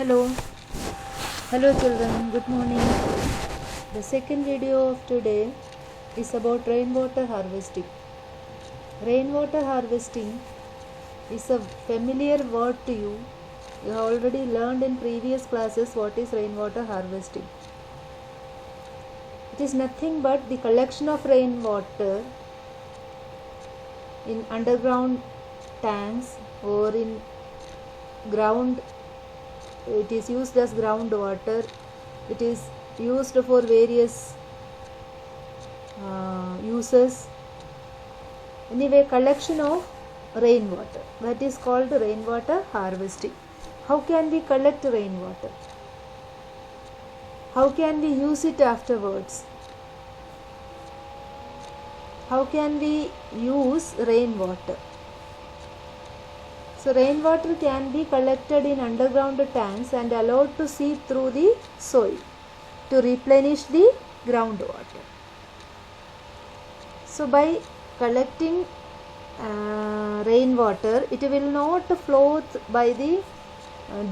Hello, hello children, good morning. The second video of today is about rainwater harvesting. Rainwater harvesting is a familiar word to you. You have already learned in previous classes what is rainwater harvesting. It is nothing but the collection of rainwater in underground tanks or in ground. It is used as groundwater. It is used for various uses. Anyway, collection of rainwater, that is called rainwater harvesting. How can we collect rainwater? How can we use it afterwards? How can we use rainwater? So rainwater can be collected in underground tanks and allowed to seep through the soil to replenish the groundwater. So by collecting rainwater, it will not flow by the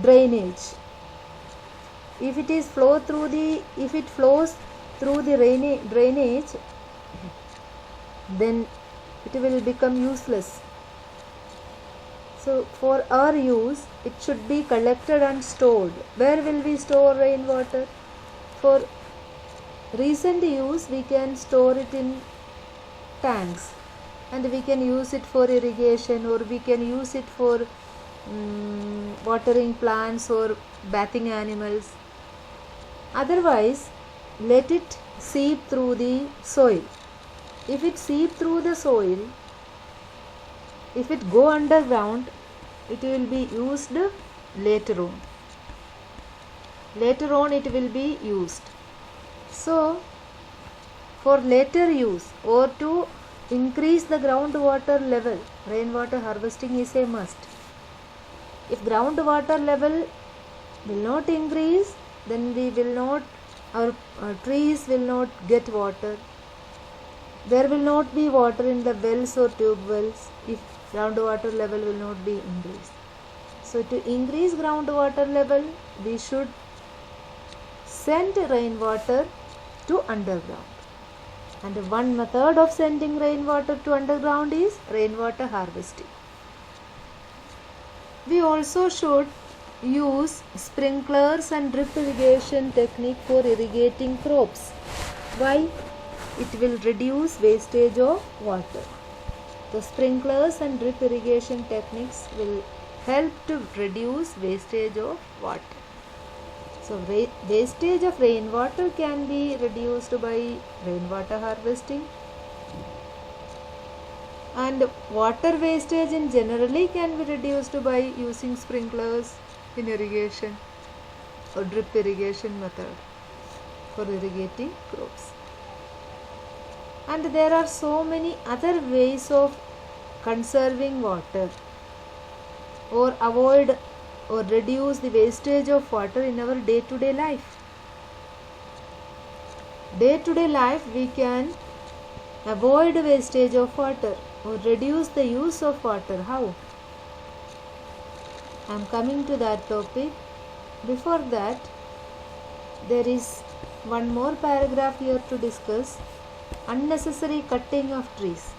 drainage. If it flows through the drainage, then it will become useless. So for our use, it should be collected and stored. Where will we store rainwater? For recent use, we can store it in tanks and we can use it for irrigation, or we can use it for watering plants or bathing animals. Otherwise, let it seep through the soil. If it seep through the soil, if it go underground, it will be used later on. Later on it will be used. So, for later use or to increase the groundwater level, rainwater harvesting is a must. If groundwater level will not increase, then our trees will not get water. There will not be water in the wells or tube wells if groundwater level will not be increased. So to increase groundwater level, we should send rainwater to underground. And one method of sending rainwater to underground is rainwater harvesting. We also should use sprinklers and drip irrigation technique for irrigating crops. Why? It will reduce wastage of water. The sprinklers and drip irrigation techniques will help to reduce wastage of water. So wastage of rainwater can be reduced by rainwater harvesting, and water wastage in generally can be reduced by using sprinklers in irrigation or drip irrigation method for irrigating crops. And there are so many other ways of conserving water or avoid or reduce the wastage of water in our day-to-day life. Day-to-day life we can avoid wastage of water or reduce the use of water. How? I am coming to that topic. Before that, there is one more paragraph here to discuss. Unnecessary cutting of trees.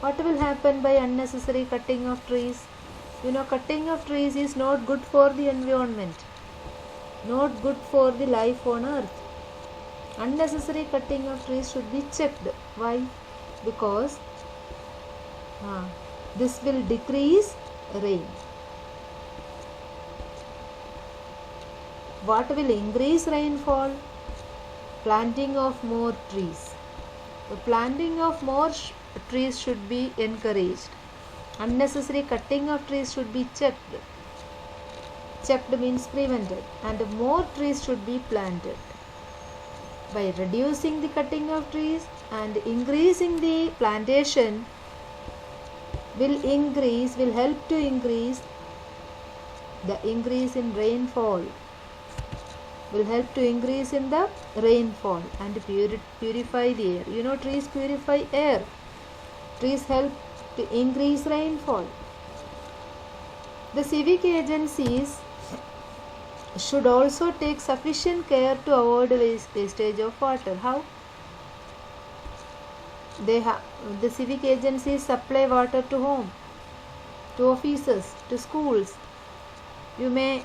What will happen by unnecessary cutting of trees? Cutting of trees is not good for the environment, not good for the life on earth. Unnecessary cutting of trees should be checked. Why? Because this will decrease rain. What will increase rainfall? Planting of more trees. The planting of more trees should be encouraged. Unnecessary cutting of trees should be checked. Checked means prevented. And more trees should be planted. By reducing the cutting of trees and increasing the plantation will help to increase the increase in rainfall. Will help to increase in the rainfall and purify the air. Trees purify air. Trees help to increase rainfall. The civic agencies should also take sufficient care to avoid wastage of water. How? The civic agencies supply water to home, to offices, to schools. You may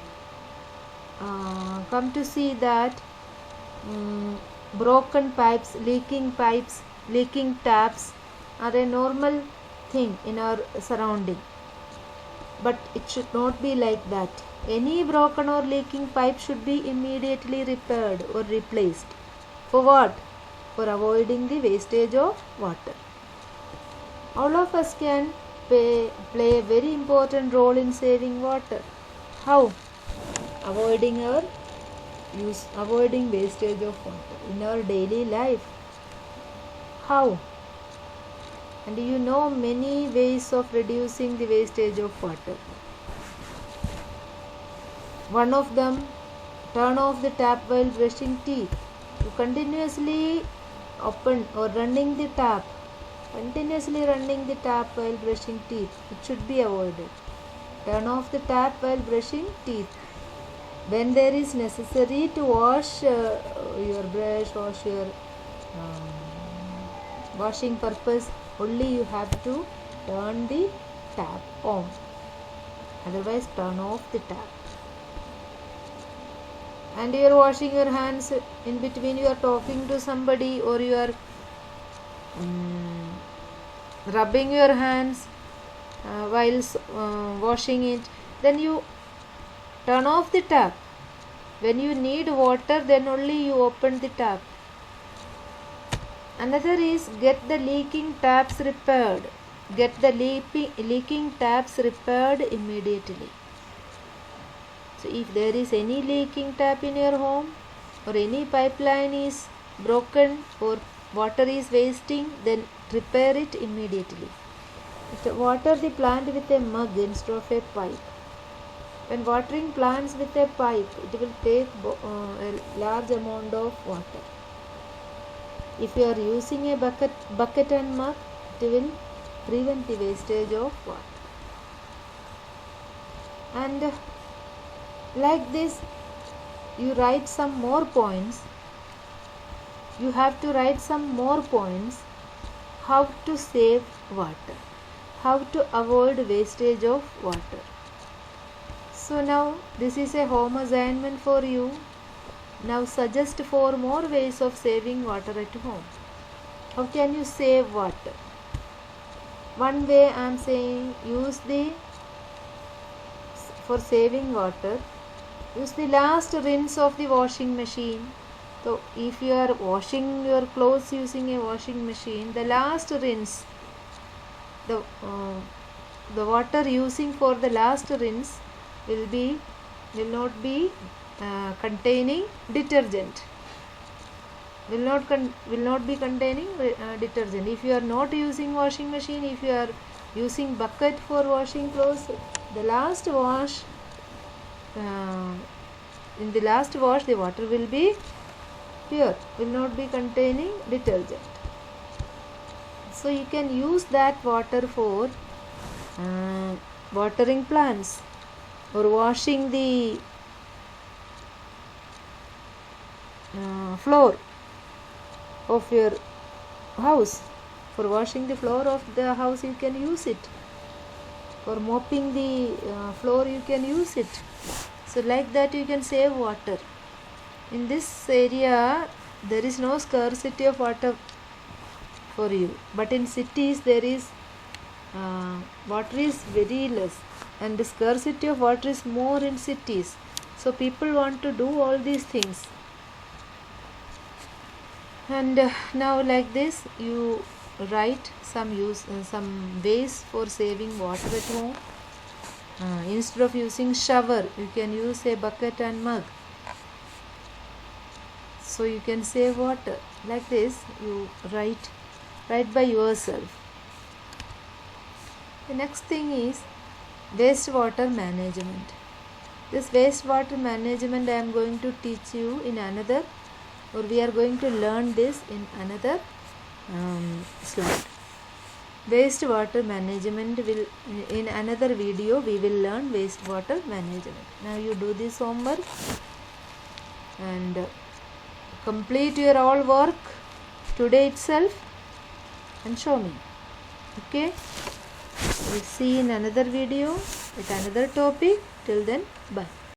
come to see that broken pipes, leaking taps are a normal thing in our surrounding. But it should not be like that. Any broken or leaking pipe should be immediately repaired or replaced. For what? For avoiding the wastage of water. All of us can play a very important role in saving water. How? Avoiding wastage of water in our daily life. How? And you know many ways of reducing the wastage of water. One of them, turn off the tap while brushing teeth. You continuously open or running the tap while brushing teeth. It should be avoided. Turn off the tap while brushing teeth. When there is necessary to wash your brush, wash your washing purpose, only you have to turn the tap on. Otherwise, turn off the tap. And you are washing your hands in between, you are talking to somebody, or you are rubbing your hands while washing it, then you turn off the tap. When you need water, then only you open the tap. Another is get the leaking taps repaired. Get the leaking taps repaired immediately. So if there is any leaking tap in your home, or any pipeline is broken, or water is wasting, then repair it immediately. Water the plant with a mug instead of a pipe. When watering plants with a pipe, it will take a large amount of water. If you are using a bucket and mug, it will prevent the wastage of water. And like this, you write some more points. You have to write some more points. How to save water, how to avoid wastage of water. So now this is a home assignment for you. Now suggest 4 more ways of saving water at home. How can you save water? One way I am saying, for saving water, use the last rinse of the washing machine. So if you are washing your clothes using a washing machine, the last rinse, the water using for the last rinse will not be containing detergent. Will not be containing detergent. If you are not using washing machine, if you are using bucket for washing clothes, the last wash, in the last wash, the water will be pure, will not be containing detergent. So you can use that water for watering plants, or washing the floor of your house. For washing the floor of the house, you can use it. For mopping the floor, you can use it. So like that you can save water. In this area, there is no scarcity of water for you, but in cities there is water is very less, and the scarcity of water is more in cities. So people want to do all these things. And now like this, you write some ways for saving water at home. Instead of using shower, you can use a bucket and mug. So you can save water. Like this, you write by yourself. The next thing is wastewater management. This wastewater management I am going to teach you in another, or we are going to learn this in another slide. wastewater management will, in another video we will learn wastewater management. Now you do this homework and complete your all work today itself and show me. Okay, we'll see in another video with another topic. Till then, bye.